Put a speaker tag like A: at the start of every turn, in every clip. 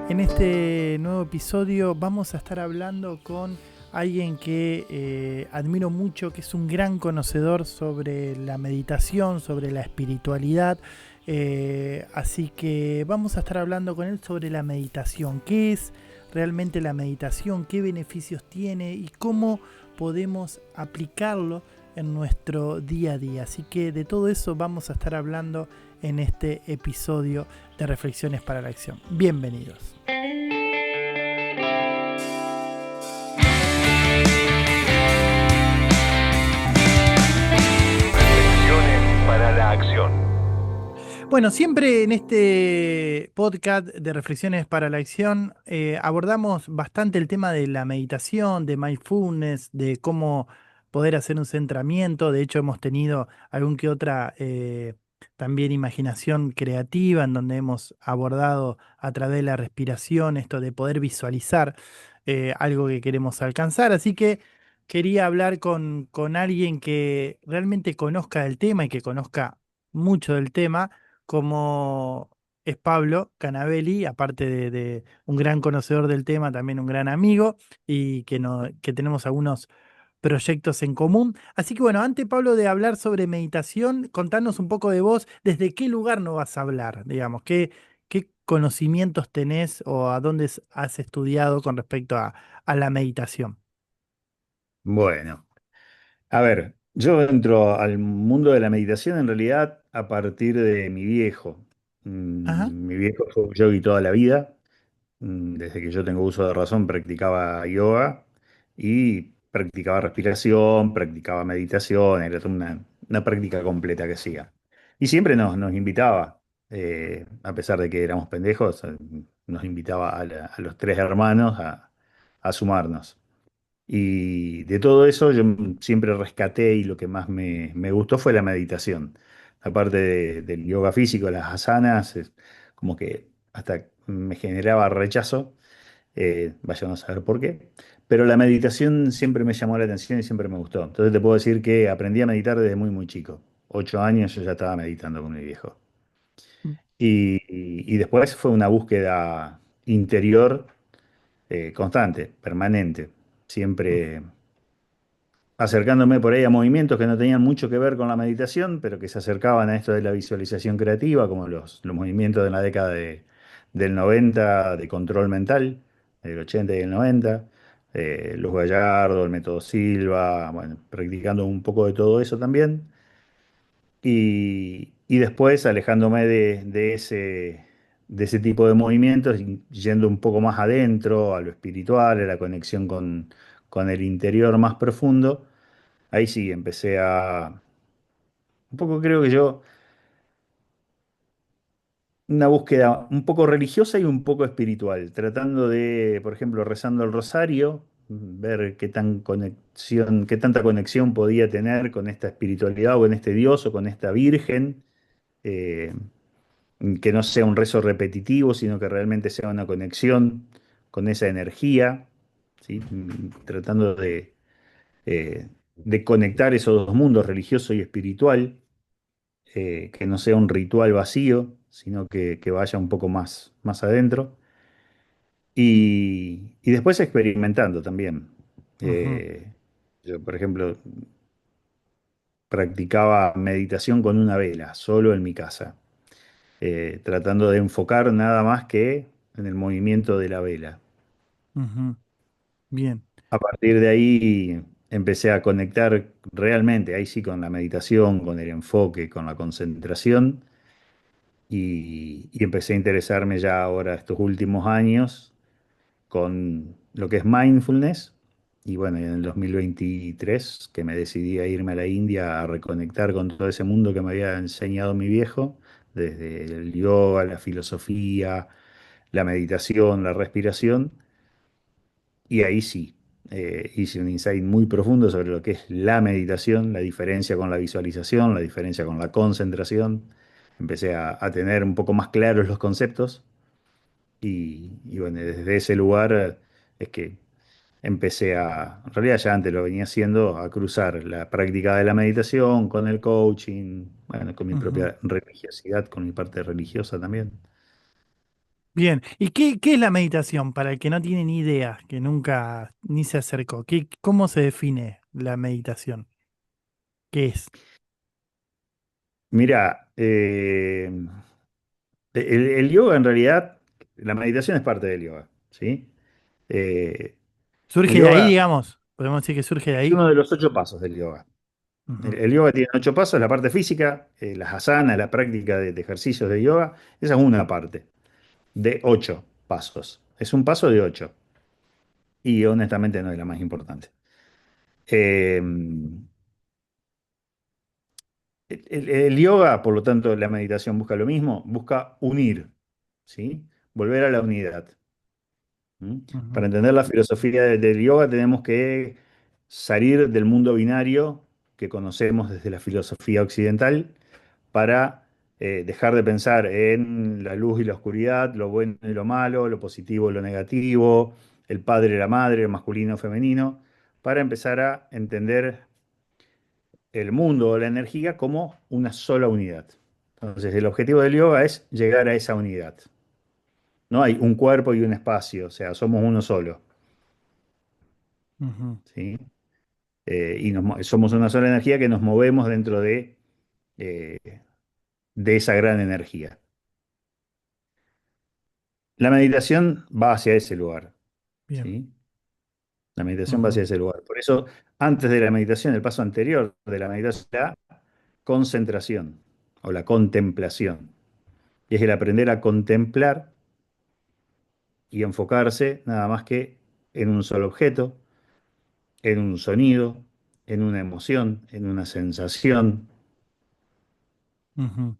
A: En este nuevo episodio vamos a estar hablando con alguien que admiro mucho, que es un gran conocedor sobre la meditación, sobre la espiritualidad. Así que vamos a estar hablando con él sobre la meditación. ¿Qué es realmente la meditación? ¿Qué beneficios tiene? ¿Y cómo podemos aplicarlo en nuestro día a día? Así que de todo eso vamos a estar hablando en este episodio de Reflexiones para la Acción. Bienvenidos.
B: Reflexiones para la acción.
A: Bueno, siempre en este podcast de Reflexiones para la Acción abordamos bastante el tema de la meditación, de mindfulness, de cómo poder hacer un centramiento. De hecho, hemos tenido algún que otra también imaginación creativa en donde hemos abordado a través de la respiración esto de poder visualizar algo que queremos alcanzar. Así que quería hablar con alguien que realmente conozca el tema y que conozca mucho del tema como es Pablo Canavelli, aparte de un gran conocedor del tema, también un gran amigo y que tenemos algunos proyectos en común. Así que bueno, antes Pablo de hablar sobre meditación, contanos un poco de vos, desde qué lugar nos vas a hablar, digamos, qué conocimientos tenés o a dónde has estudiado con respecto a la meditación.
C: Bueno, a ver, yo entro al mundo de la meditación en realidad a partir de mi viejo.
A: Ajá.
C: Mi viejo fue un yogui toda la vida. Desde que yo tengo uso de razón practicaba yoga y practicaba respiración, practicaba meditación, era toda una práctica completa que hacía. Y siempre nos invitaba, a pesar de que éramos pendejos, nos invitaba a los tres hermanos a sumarnos. Y de todo eso yo siempre rescaté y lo que más me gustó fue la meditación. Aparte del yoga físico, las asanas, como que hasta me generaba rechazo, vayan a saber por qué. Pero la meditación siempre me llamó la atención y siempre me gustó. Entonces te puedo decir que aprendí a meditar desde muy chico. 8 años yo ya estaba meditando con mi viejo. Y después fue una búsqueda interior constante, permanente. Siempre acercándome por ahí a movimientos que no tenían mucho que ver con la meditación, pero que se acercaban a esto de la visualización creativa, como los movimientos de la década del 90 de control mental, del 80 y el 90, Luz Gallardo, el método Silva, bueno, practicando un poco de todo eso también. Y después alejándome de ese tipo de movimientos, y yendo un poco más adentro, a lo espiritual, a la conexión con el interior más profundo. Ahí sí, un poco creo que yo, una búsqueda un poco religiosa y un poco espiritual, tratando de, por ejemplo, rezando el rosario, ver qué tanta conexión podía tener con esta espiritualidad o con este Dios o con esta Virgen, eh, que no sea un rezo repetitivo, sino que realmente sea una conexión con esa energía, ¿sí? Tratando de conectar esos dos mundos, religioso y espiritual. Que no sea un ritual vacío, sino que vaya un poco más adentro. Y después experimentando también.
A: Ujú.
C: Yo, por ejemplo, practicaba meditación con una vela, solo en mi casa, tratando de enfocar nada más que en el movimiento de la vela.
A: Ujú. Bien.
C: A partir de ahí empecé a conectar realmente, ahí sí, con la meditación, con el enfoque, con la concentración. Y empecé a interesarme ya ahora estos últimos años con lo que es mindfulness. Y bueno, en el 2023 que me decidí a irme a la India a reconectar con todo ese mundo que me había enseñado mi viejo, desde el yoga, la filosofía, la meditación, la respiración. Y ahí sí, hice un insight muy profundo sobre lo que es la meditación, la diferencia con la visualización, la diferencia con la concentración. Empecé a tener un poco más claros los conceptos y bueno, desde ese lugar es que empecé en realidad ya antes lo venía haciendo, a cruzar la práctica de la meditación con el coaching, bueno, con mi
A: Ujú.
C: propia religiosidad, con mi parte religiosa también.
A: Bien. ¿Y qué es la meditación para el que no tiene ni idea, que nunca ni se acercó? ¿Cómo se define la meditación? ¿Qué es?
C: Mira, el yoga en realidad, la meditación es parte del yoga, ¿sí? Eh, el
A: ¿Surge de ahí,
C: yoga
A: digamos? ¿Podemos decir que surge de
C: es
A: ahí?
C: uno de los 8 pasos del yoga.
A: Ujú,
C: El yoga tiene 8 pasos, la parte física, las asanas, la práctica de ejercicios de yoga, esa es una parte de 8 pasos. Es un paso de 8 y honestamente no es la más importante. Eh, el yoga, por lo tanto, la meditación busca lo mismo, busca unir, ¿sí? Volver a la unidad. ¿Mm?
A: ujú,
C: Para entender la filosofía del yoga tenemos que salir del mundo binario que conocemos desde la filosofía occidental para dejar de pensar en la luz y la oscuridad, lo bueno y lo malo, lo positivo y lo negativo, el padre y la madre, el masculino y femenino, para empezar a entender el mundo o la energía como una sola unidad. Entonces, el objetivo del yoga es llegar a esa unidad. No hay un cuerpo y un espacio, o sea, somos uno solo,
A: ujú,
C: ¿sí? Somos una sola energía que nos movemos dentro eh, de esa gran energía. La meditación va hacia ese lugar,
A: bien.
C: ¿sí? La meditación va
A: Ujú,
C: hacia ese lugar. Por eso, antes de la meditación, el paso anterior de la meditación es la concentración o la contemplación. Y es el aprender a contemplar y enfocarse nada más que en un solo objeto, en un sonido, en una emoción, en una sensación.
A: ujú,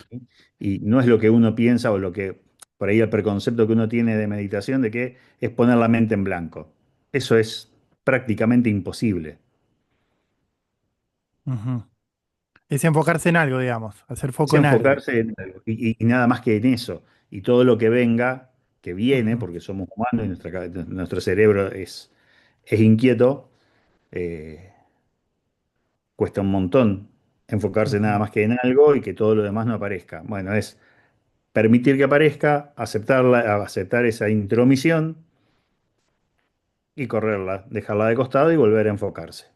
C: ¿Sí? Y no es lo que uno piensa o lo que, por ahí el preconcepto que uno tiene de meditación de que es poner la mente en blanco. Eso es prácticamente imposible.
A: ujú. Es enfocarse en algo, digamos, hacer
C: Es
A: foco en algo.
C: enfocarse en algo y nada más que en eso. Y todo lo que venga, que viene,
A: Ujú,
C: porque somos humanos y nuestro cerebro es inquieto, eh, cuesta un montón enfocarse nada
A: ujú,
C: más que en algo y que todo lo demás no aparezca. Bueno, es permitir que aparezca, aceptar esa intromisión y correrla, dejarla de costado y volver a enfocarse.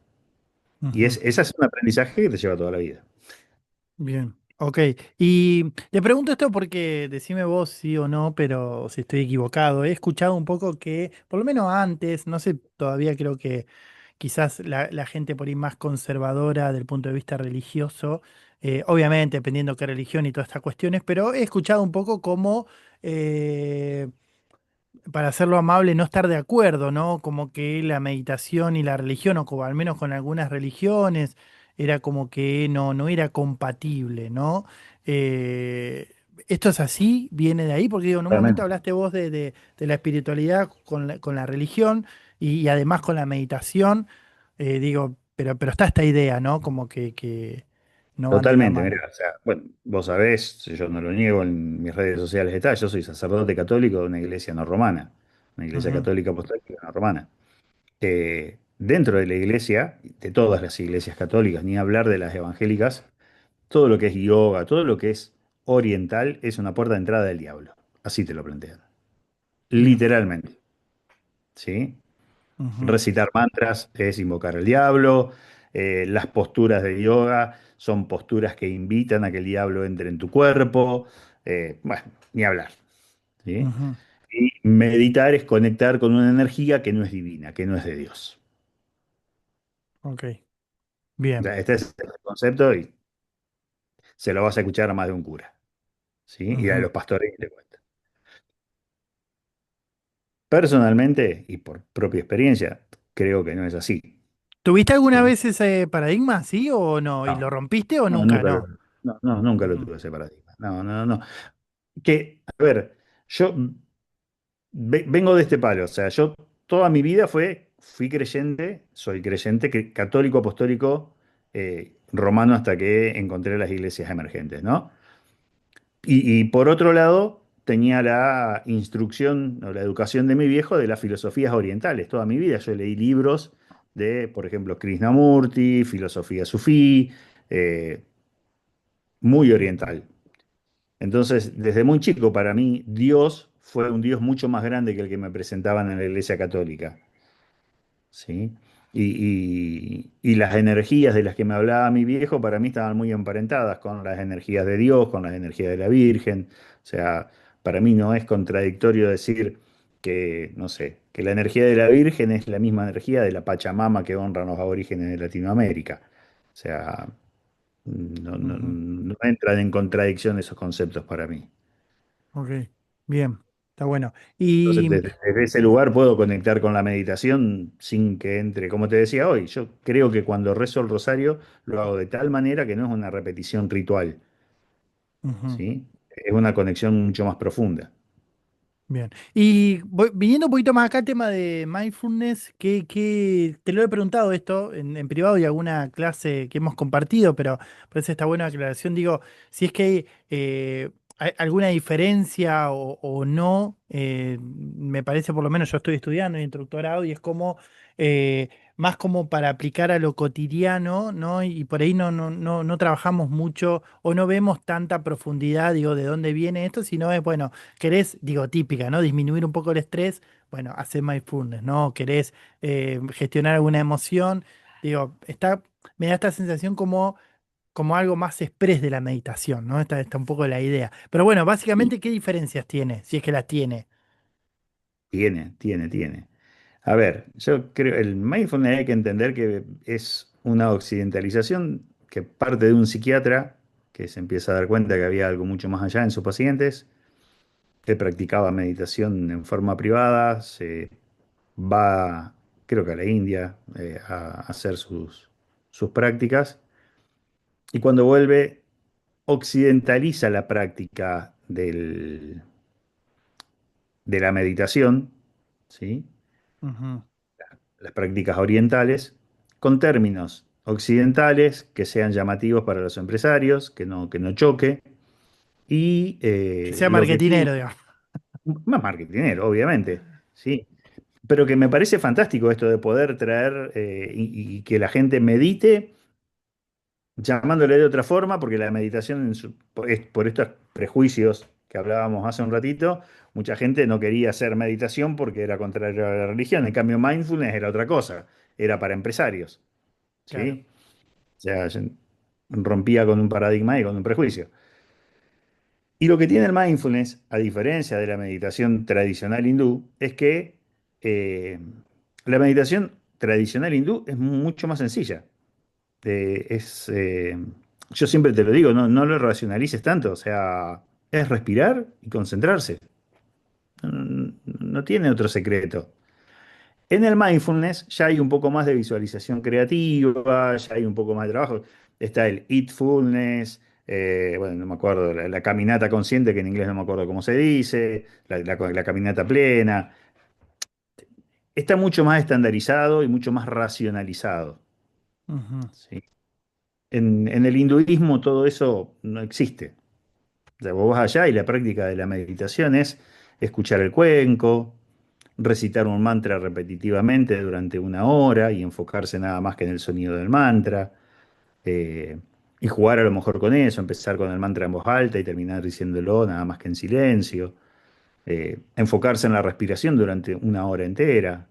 C: Y
A: ujú.
C: ese es un aprendizaje que te lleva toda la vida.
A: Bien, ok. Y te pregunto esto porque decime vos sí o no, pero si estoy equivocado. He escuchado un poco que, por lo menos antes, no sé, todavía creo que quizás la gente por ahí más conservadora del punto de vista religioso, obviamente dependiendo qué religión y todas estas cuestiones, pero he escuchado un poco como para hacerlo amable, no estar de acuerdo, ¿no? Como que la meditación y la religión, o como al menos con algunas religiones, era como que no era compatible, ¿no? Eh, ¿Esto es así? ¿Viene de ahí? Porque digo, en un momento
C: Realmente.
A: hablaste vos de la espiritualidad con la religión y además con la meditación. Digo, pero está esta idea, ¿no? Como que no van de la
C: Totalmente, mira,
A: mano.
C: o sea, bueno, vos sabés, yo no lo niego, en mis redes sociales está, yo soy sacerdote católico de una iglesia no romana, una iglesia
A: Ujú,
C: católica apostólica no romana. Dentro de la iglesia, de todas las iglesias católicas, ni hablar de las evangélicas, todo lo que es yoga, todo lo que es oriental es una puerta de entrada del diablo. Así te lo plantean.
A: bien.
C: Literalmente. ¿Sí?
A: Ujú,
C: Recitar mantras es invocar al diablo. Las posturas de yoga son posturas que invitan a que el diablo entre en tu cuerpo. Bueno, ni hablar. ¿Sí?
A: ujú,
C: Y meditar es conectar con una energía que no es divina, que no es de Dios.
A: ok,
C: O
A: bien.
C: sea, este es el concepto y se lo vas a escuchar a más de un cura. ¿Sí? Y a
A: Ujú.
C: los pastores que te cuentan. Personalmente, y por propia experiencia, creo que no es así.
A: ¿Tuviste alguna
C: ¿Sí?
A: vez ese paradigma, sí o no? ¿Y
C: No,
A: lo rompiste o
C: no,
A: nunca?
C: nunca
A: No.
C: nunca lo
A: Ujú,
C: tuve ese paradigma. No, no, no. Que, a ver, yo vengo de este palo, o sea, yo toda mi vida fui creyente, soy creyente, católico apostólico romano hasta que encontré las iglesias emergentes, ¿no? Y por otro lado, tenía la instrucción o la educación de mi viejo de las filosofías orientales. Toda mi vida yo leí libros de, por ejemplo, Krishnamurti, filosofía sufí, eh, muy
A: ujú,
C: oriental. Entonces, desde muy chico, para mí, Dios fue un Dios mucho más grande que el que me presentaban en la Iglesia Católica. ¿Sí? Y las energías de las que me hablaba mi viejo para mí estaban muy emparentadas con las energías de Dios, con las energías de la Virgen. O sea, para mí no es contradictorio decir que, no sé, que la energía de la Virgen es la misma energía de la Pachamama que honran los aborígenes de Latinoamérica. O sea,
A: Ujú.
C: no entran en contradicción esos conceptos para mí.
A: Ok, bien, está bueno.
C: Entonces,
A: Y
C: desde ese lugar puedo conectar con la meditación sin que entre, como te decía hoy, yo creo que cuando rezo el rosario lo hago de tal manera que no es una repetición ritual,
A: ujú.
C: ¿sí? Es una conexión mucho más profunda.
A: Bien. Y viniendo un poquito más acá al tema de mindfulness, te lo he preguntado esto en privado y alguna clase que hemos compartido, pero parece esta buena aclaración. Digo, si es que hay alguna diferencia o no, me parece, por lo menos yo estoy estudiando en instructorado y es como eh, más como para aplicar a lo cotidiano, ¿no? Y por ahí no trabajamos mucho o no vemos tanta profundidad, digo, de dónde viene esto, sino es, bueno, querés, digo, típica, ¿no? Disminuir un poco el estrés, bueno, hacer mindfulness, ¿no? Querés gestionar alguna emoción, digo, me da esta sensación como algo más express de la meditación, ¿no? Esta un poco la idea. Pero bueno,
C: Y
A: básicamente, ¿qué diferencias tiene? Si es que las tiene.
C: tiene. A ver, yo creo, el mindfulness hay que entender que es una occidentalización que parte de un psiquiatra que se empieza a dar cuenta que había algo mucho más allá en sus pacientes. Él practicaba meditación en forma privada, se va, creo que a la India, a hacer sus prácticas. Y cuando vuelve, occidentaliza la práctica de la meditación, ¿sí?
A: Ujú.
C: Las prácticas orientales, con términos occidentales que sean llamativos para los empresarios, que no choque. Y
A: Que sea
C: lo que tiene,
A: marketinero, digamos.
C: más marketingero, obviamente, ¿sí? Pero que me parece fantástico esto de poder traer y que la gente medite llamándole de otra forma, porque la meditación, por estos prejuicios que hablábamos hace un ratito, mucha gente no quería hacer meditación porque era contrario a la religión. En cambio, mindfulness era otra cosa, era para empresarios,
A: Claro.
C: ¿sí? O sea, rompía con un paradigma y con un prejuicio. Y lo que tiene el mindfulness, a diferencia de la meditación tradicional hindú, es que eh, la meditación tradicional hindú es mucho más sencilla. Eh, es, eh, yo siempre te lo digo, no lo racionalices tanto, o sea, es respirar y concentrarse. No tiene otro secreto. En el mindfulness ya hay un poco más de visualización creativa, ya hay un poco más de trabajo. Está el eatfulness, bueno, no me acuerdo, la caminata consciente, que en inglés no me acuerdo cómo se dice, la caminata plena. Está mucho más estandarizado y mucho más racionalizado.
A: Ujú,
C: ¿Sí? En el hinduismo todo eso no existe. O sea, vos vas allá y la práctica de la meditación es escuchar el cuenco, recitar un mantra repetitivamente durante una hora y enfocarse nada más que en el sonido del mantra, eh, y jugar a lo mejor con eso, empezar con el mantra en voz alta y terminar diciéndolo nada más que en silencio, enfocarse en la respiración durante una hora entera,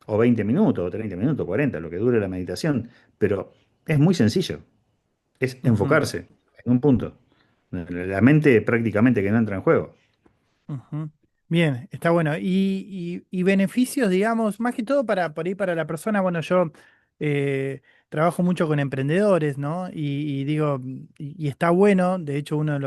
C: o 20 minutos, o 30 minutos, 40, lo que dure la meditación, pero es muy sencillo, es
A: ujú.
C: enfocarse en un punto. La mente prácticamente que no entra en juego.
A: Ujú. Bien, está bueno. Y beneficios, digamos, más que todo para, por ahí para la persona, bueno, yo trabajo mucho con emprendedores, ¿no? Y digo, y está bueno, de hecho, uno de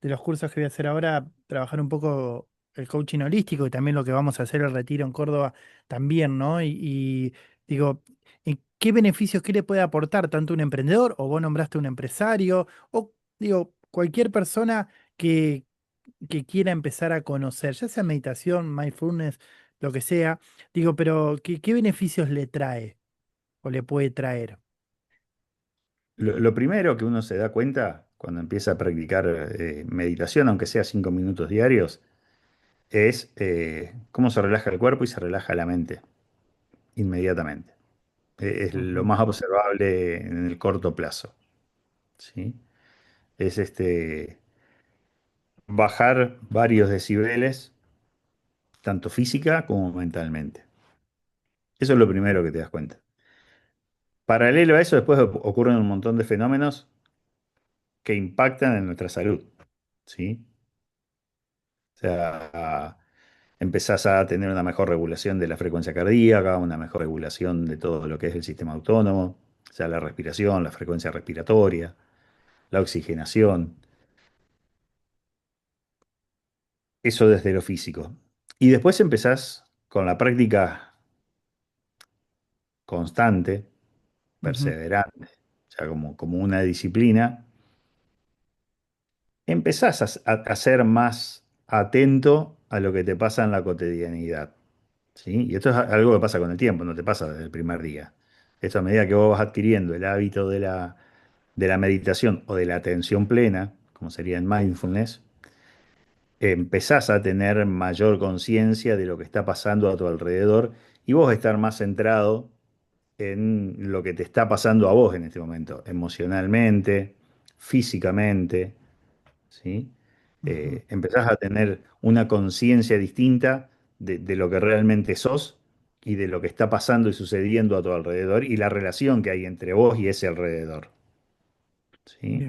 A: los cursos que voy a hacer ahora, trabajar un poco el coaching holístico y también lo que vamos a hacer el retiro en Córdoba también, ¿no? Y digo, ¿en qué beneficios, qué le puede aportar tanto un emprendedor, o vos nombraste un empresario, o digo, cualquier persona que quiera empezar a conocer, ya sea meditación, mindfulness, lo que sea, digo, pero ¿qué beneficios le trae o le puede traer?
C: Lo primero que uno se da cuenta cuando empieza a practicar meditación, aunque sea 5 minutos diarios, es cómo se relaja el cuerpo y se relaja la mente inmediatamente. Es lo
A: Ujú,
C: más observable en el corto plazo, ¿sí? Es este, bajar varios decibeles, tanto física como mentalmente. Eso es lo primero que te das cuenta. Paralelo a eso, después ocurren un montón de fenómenos que impactan en nuestra salud, ¿sí? O sea, empezás a tener una mejor regulación de la frecuencia cardíaca, una mejor regulación de todo lo que es el sistema autónomo, o sea, la respiración, la frecuencia respiratoria, la oxigenación, eso desde lo físico. Y después empezás con la práctica constante,
A: Ujú,
C: perseverante, o sea, como una disciplina, empezás a ser más atento a lo que te pasa en la cotidianidad. ¿Sí? Y esto es algo que pasa con el tiempo, no te pasa desde el primer día. Esto a medida que vos vas adquiriendo el hábito de la meditación o de la atención plena, como sería en mindfulness, empezás a tener mayor conciencia de lo que está pasando a tu alrededor y vos estar más centrado en lo que te está pasando a vos en este momento, emocionalmente, físicamente, ¿sí?
A: ujú.
C: Empezás a tener una conciencia distinta de lo que realmente sos y de lo que está pasando y sucediendo a tu alrededor y la relación que hay entre vos y ese alrededor, ¿sí?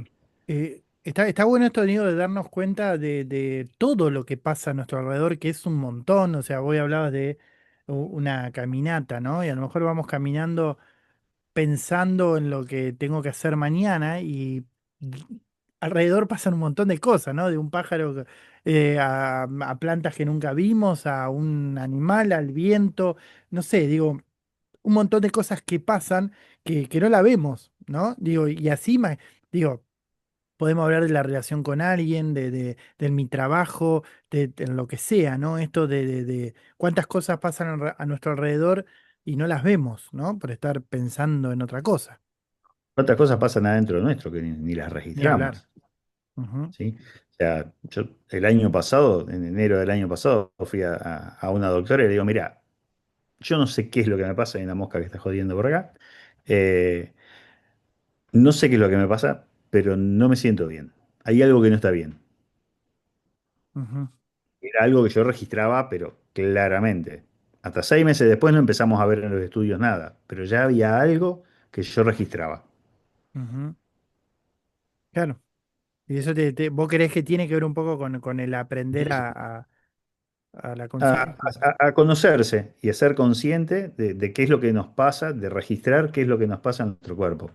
A: Bien. Está bueno esto, Diego, de darnos cuenta de todo lo que pasa a nuestro alrededor, que es un montón. O sea, vos hablabas de una caminata, ¿no? Y a lo mejor vamos caminando pensando en lo que tengo que hacer mañana y alrededor pasan un montón de cosas, ¿no? De un pájaro a plantas que nunca vimos, a un animal, al viento, no sé, digo, un montón de cosas que pasan que no la vemos, ¿no? Digo, y así, digo, podemos hablar de la relación con alguien, de mi trabajo, de lo que sea, ¿no? Esto de cuántas cosas pasan a nuestro alrededor y no las vemos, ¿no? Por estar pensando en otra cosa.
C: Otras cosas pasan adentro nuestro que ni las
A: Ni hablar.
C: registramos,
A: Ujú,
C: ¿sí? O sea, yo el año pasado, en enero del año pasado, fui a una doctora y le digo, mira, yo no sé qué es lo que me pasa, hay una mosca que está jodiendo por acá, eh, no sé qué es lo que me pasa, pero no me siento bien. Hay algo que no está bien.
A: ujú,
C: Era algo que yo registraba, pero claramente. Hasta 6 meses después no empezamos a ver en los estudios nada, pero ya había algo que yo registraba.
A: ujú. Claro. Y eso vos creés que tiene que ver un poco con el aprender
C: Sí.
A: a la
C: A,
A: conciencia.
C: a conocerse y a ser consciente de qué es lo que nos pasa, de registrar qué es lo que nos pasa en nuestro cuerpo.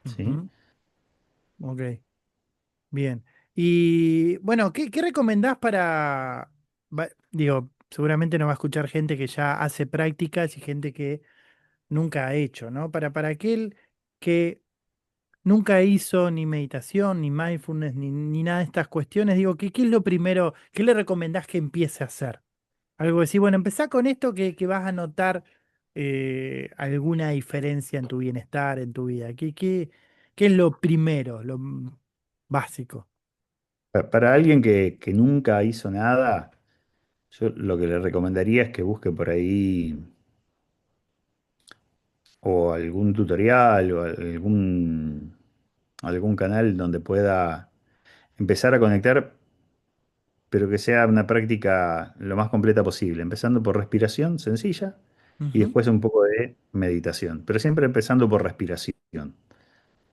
C: ¿Sí?
A: Ujú, ok, bien. Y bueno, ¿qué recomendás para, digo, seguramente nos va a escuchar gente que ya hace prácticas y gente que nunca ha hecho, ¿no? Para aquel que nunca hizo ni meditación, ni mindfulness, ni nada de estas cuestiones, digo, ¿qué es lo primero, qué le recomendás que empiece a hacer? Algo así, bueno, empezá con esto que vas a notar alguna diferencia en tu bienestar, en tu vida. ¿Qué es lo primero, básico?
C: Para alguien que nunca hizo nada, yo lo que le recomendaría es que busque por ahí o algún tutorial o algún canal donde pueda empezar a conectar, pero que sea una práctica lo más completa posible, empezando por respiración sencilla y
A: Ujú,
C: después un poco de meditación, pero siempre empezando por respiración,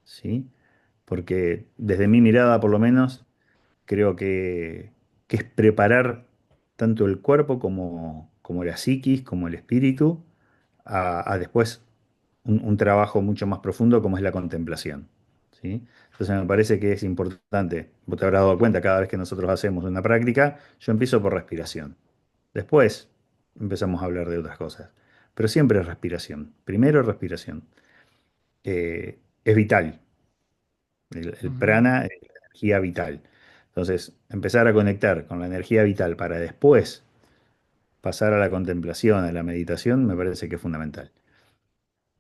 C: ¿sí? Porque desde mi mirada, por lo menos, creo que es preparar tanto el cuerpo como la psiquis, como el espíritu, a después un trabajo mucho más profundo como es la contemplación, ¿sí? Entonces me parece que es importante, vos te habrás dado cuenta, cada vez que nosotros hacemos una práctica, yo empiezo por respiración. Después empezamos a hablar de otras cosas, pero siempre es respiración. Primero respiración. Es vital. El
A: ujú,
C: prana es la energía vital. Entonces, empezar a conectar con la energía vital para después pasar a la contemplación, a la meditación, me parece que es fundamental.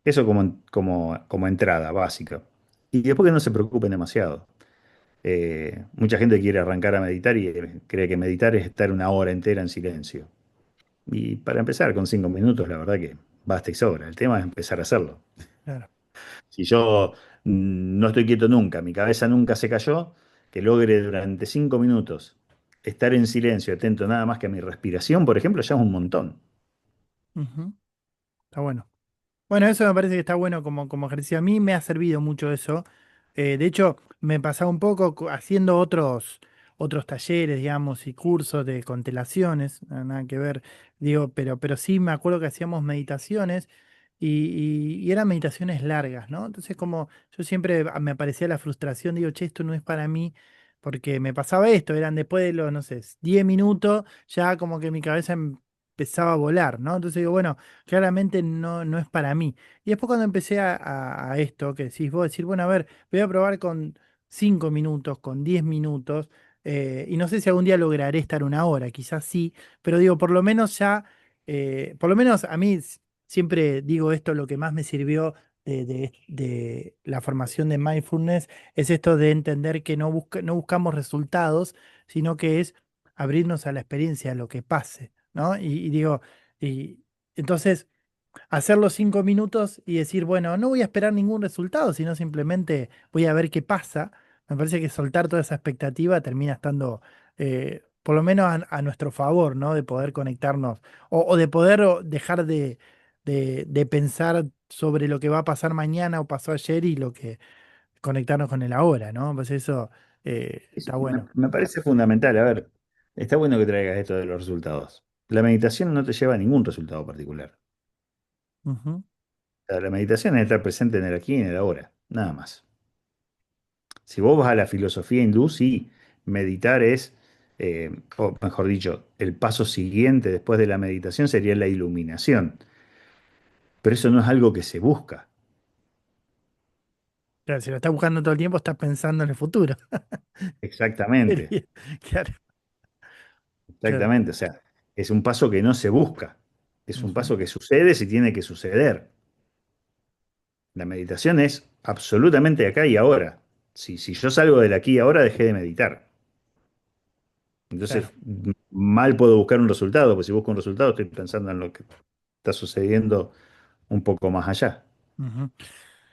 C: Eso como entrada básica. Y después que no se preocupen demasiado. Mucha gente quiere arrancar a meditar y cree que meditar es estar una hora entera en silencio. Y para empezar con 5 minutos, la verdad que basta y sobra. El tema es empezar a hacerlo.
A: claro.
C: Si yo no estoy quieto nunca, mi cabeza nunca se cayó, que logre durante 5 minutos. estar en silencio, atento nada más que a mi respiración, por ejemplo, ya es un montón.
A: Ujú. Está bueno. Bueno, eso me parece que está bueno como ejercicio. A mí me ha servido mucho eso. De hecho, me pasaba un poco haciendo otros talleres, digamos, y cursos de constelaciones, nada que ver, digo, pero sí me acuerdo que hacíamos meditaciones y eran meditaciones largas, ¿no? Entonces, como yo siempre me aparecía la frustración, digo, che, esto no es para mí, porque me pasaba esto, eran después de los, no sé, 10 minutos, ya como que mi cabeza empezaba a volar, ¿no? Entonces digo, bueno, claramente no es para mí. Y después cuando empecé a esto, que decís vos, decir, bueno, a ver, voy a probar con 5 minutos, con 10 minutos, y no sé si algún día lograré estar una hora, quizás sí, pero digo, por lo menos ya, por lo menos a mí siempre digo esto, lo que más me sirvió de la formación de mindfulness es esto de entender que no buscamos resultados, sino que es abrirnos a la experiencia, a lo que pase, ¿no? Y digo, y entonces hacer los 5 minutos y decir, bueno, no voy a esperar ningún resultado, sino simplemente voy a ver qué pasa. Me parece que soltar toda esa expectativa termina estando, por lo menos a nuestro favor, ¿no? De poder conectarnos o de poder dejar de pensar sobre lo que va a pasar mañana o pasó ayer y lo que conectarnos con el ahora, ¿no? Pues eso
C: Eso
A: está
C: me,
A: bueno.
C: me parece fundamental. A ver, está bueno que traigas esto de los resultados. La meditación no te lleva a ningún resultado particular.
A: Ujú.
C: O sea, la meditación es estar presente en el aquí y en el ahora, nada más. Si vos vas a la filosofía hindú, sí, meditar es, o mejor dicho, el paso siguiente después de la meditación sería la iluminación. Pero eso no es algo que se busca.
A: Claro, si lo estás buscando todo el tiempo, estás pensando en el futuro.
C: Exactamente,
A: Sería- Claro, claro.
C: exactamente. O sea, es un paso que no se busca. Es un
A: Ujú.
C: paso que sucede si tiene que suceder. La meditación es absolutamente acá y ahora. Si yo salgo del aquí y ahora, dejé de meditar. Entonces,
A: Claro.
C: mal puedo buscar un resultado, porque si busco un resultado, estoy pensando en lo que está sucediendo un poco más allá.
A: Ujú.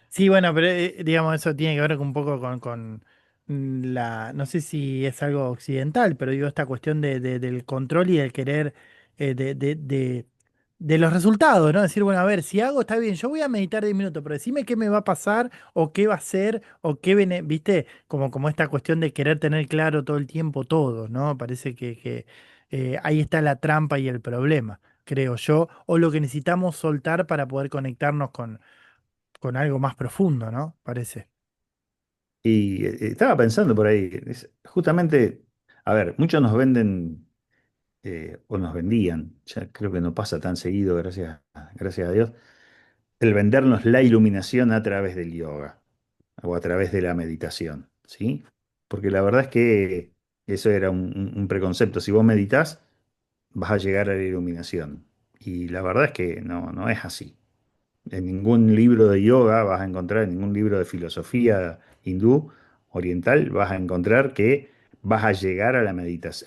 A: Sí, bueno, pero digamos, eso tiene que ver un poco con no sé si es algo occidental, pero digo, esta cuestión del control y del querer de los resultados, ¿no? Decir, bueno, a ver, si hago, está bien, yo voy a meditar 10 minutos, pero decime qué me va a pasar o qué va a ser o viste, como esta cuestión de querer tener claro todo el tiempo todo, ¿no? Parece que ahí está la trampa y el problema, creo yo, o lo que necesitamos soltar para poder conectarnos con algo más profundo, ¿no? Parece.
C: Y estaba pensando por ahí, justamente, a ver, muchos nos venden o nos vendían, ya creo que no pasa tan seguido, gracias a Dios, el vendernos la iluminación a través del yoga o a través de la meditación, ¿sí? Porque la verdad es que eso era un preconcepto. Si vos meditas, vas a llegar a la iluminación. Y la verdad es que no es así. En ningún libro de yoga vas a encontrar, en ningún libro de filosofía hindú oriental, vas a encontrar que vas a llegar a la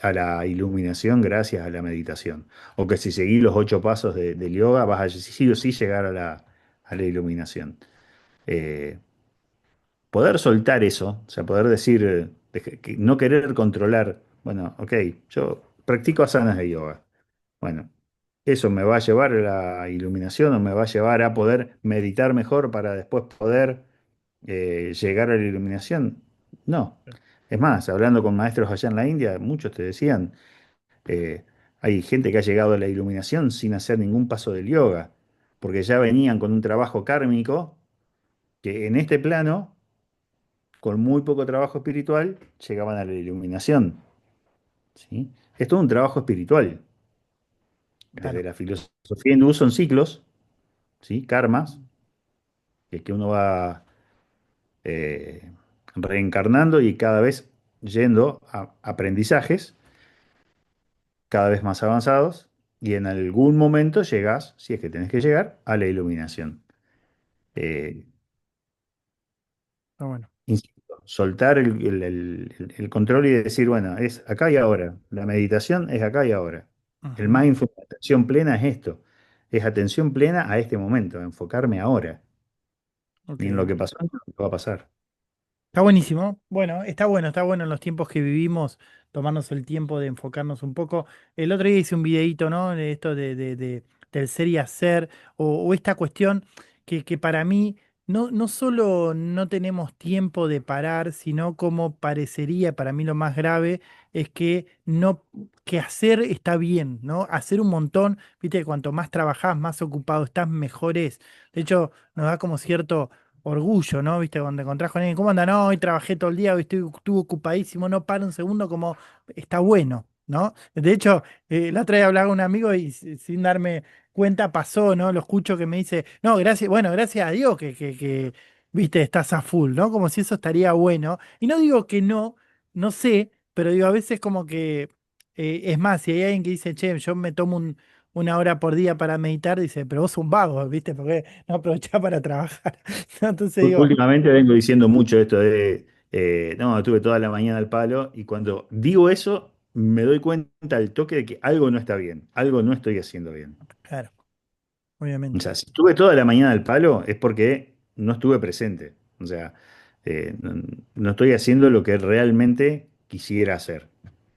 C: a la iluminación gracias a la meditación. O que si seguís los 8 pasos del yoga, vas a sí o sí llegar a la iluminación. Eh, Poder soltar eso, o sea, poder decir, no querer controlar, bueno, ok, yo practico asanas de yoga. Bueno, ¿eso me va a llevar a la iluminación o me va a llevar a poder meditar mejor para después poder llegar a la iluminación? No. Es más, hablando con maestros allá en la India, muchos te decían, eh, hay gente que ha llegado a la iluminación sin hacer ningún paso del yoga, porque ya venían con un trabajo kármico que en este plano, con muy poco trabajo espiritual, llegaban a la iluminación. ¿Sí? Es todo un trabajo espiritual. Desde
A: Claro.
C: la filosofía hindú son ciclos, ¿sí? Karmas, que uno va eh, reencarnando y cada vez yendo a aprendizajes cada vez más avanzados y en algún momento llegas, si es que tenés que llegar, a la iluminación. Eh,
A: Está bueno.
C: Insisto, soltar el control y decir, bueno, es acá y ahora. La meditación es acá y ahora. El
A: Ujú.
C: mindfulness, atención plena es esto. Es atención plena a este momento, enfocarme ahora.
A: Ok.
C: Ni en lo que pasó, ni en lo que va a pasar.
A: Está buenísimo. Bueno, está bueno en los tiempos que vivimos, tomarnos el tiempo de enfocarnos un poco. El otro día hice un videíto, ¿no? De esto del ser y hacer, o esta cuestión que para mí no solo no tenemos tiempo de parar, sino como parecería, para mí lo más grave es que no, que hacer está bien, ¿no? Hacer un montón, viste, que cuanto más trabajás, más ocupado estás, mejor es. De hecho, nos da como cierto orgullo, ¿no? ¿Viste? Cuando te encontrás con alguien, ¿cómo anda? No, hoy trabajé todo el día, hoy estuve ocupadísimo, no paro un segundo, como está bueno, ¿no? De hecho, la otra vez hablaba con un amigo y sin darme cuenta pasó, ¿no? Lo escucho que me dice, no, gracias, bueno, gracias a Dios viste, estás a full, ¿no? Como si eso estaría bueno. Y no digo que no, no sé, pero digo, a veces como que, es más, si hay alguien que dice, che, yo me tomo una hora por día para meditar, dice, pero vos sos un vago, ¿viste? Porque no aprovechás para trabajar. Entonces digo,
C: Últimamente vengo diciendo mucho esto de, no, estuve toda la mañana al palo y cuando digo eso me doy cuenta al toque de que algo no está bien, algo no estoy haciendo bien.
A: claro,
C: O
A: obviamente.
C: sea, si estuve toda la mañana al palo es porque no estuve presente. O sea, no estoy haciendo lo que realmente quisiera hacer.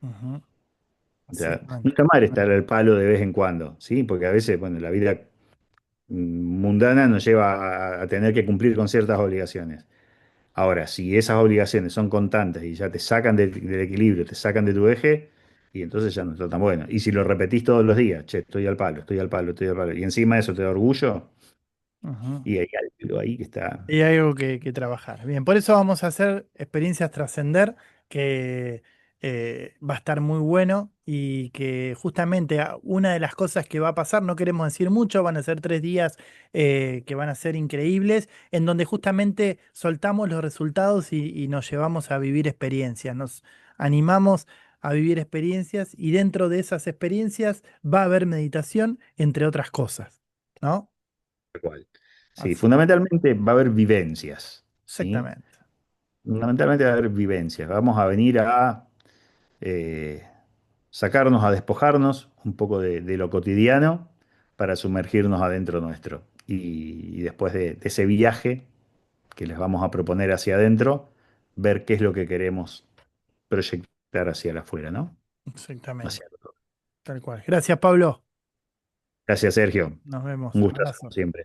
A: Ujú,
C: O sea, no está
A: exactamente.
C: mal estar al palo de vez en cuando, ¿sí? Porque a veces, bueno, la vida mundana nos lleva a tener que cumplir con ciertas obligaciones. Ahora, si esas obligaciones son constantes y ya te sacan del equilibrio, te sacan de tu eje, y entonces ya no está tan bueno. Y si lo repetís todos los días, che, estoy al palo, estoy al palo, estoy al palo, y encima de eso te da orgullo,
A: Ujú.
C: y hay algo ahí que está.
A: Y hay algo que trabajar. Bien, por eso vamos a hacer experiencias trascender, que va a estar muy bueno y que justamente una de las cosas que va a pasar, no queremos decir mucho, van a ser 3 días que van a ser increíbles, en donde justamente soltamos los resultados y nos llevamos a vivir experiencias, nos animamos a vivir experiencias y dentro de esas experiencias va a haber meditación, entre otras cosas, ¿no?
C: Tal cual. Sí,
A: Así,
C: fundamentalmente va a haber vivencias, ¿sí?
A: exactamente,
C: Fundamentalmente va a haber vivencias. Vamos a venir a eh, sacarnos, a despojarnos un poco de lo cotidiano para sumergirnos adentro nuestro. Y después de ese viaje que les vamos a proponer hacia adentro, ver qué es lo que queremos proyectar hacia el afuera, ¿no?
A: exactamente.
C: Hacia el otro.
A: Tal cual. Gracias, Pablo.
C: Gracias, Sergio.
A: Nos vemos.
C: Un gustazo, como
A: Abrazo.
C: siempre.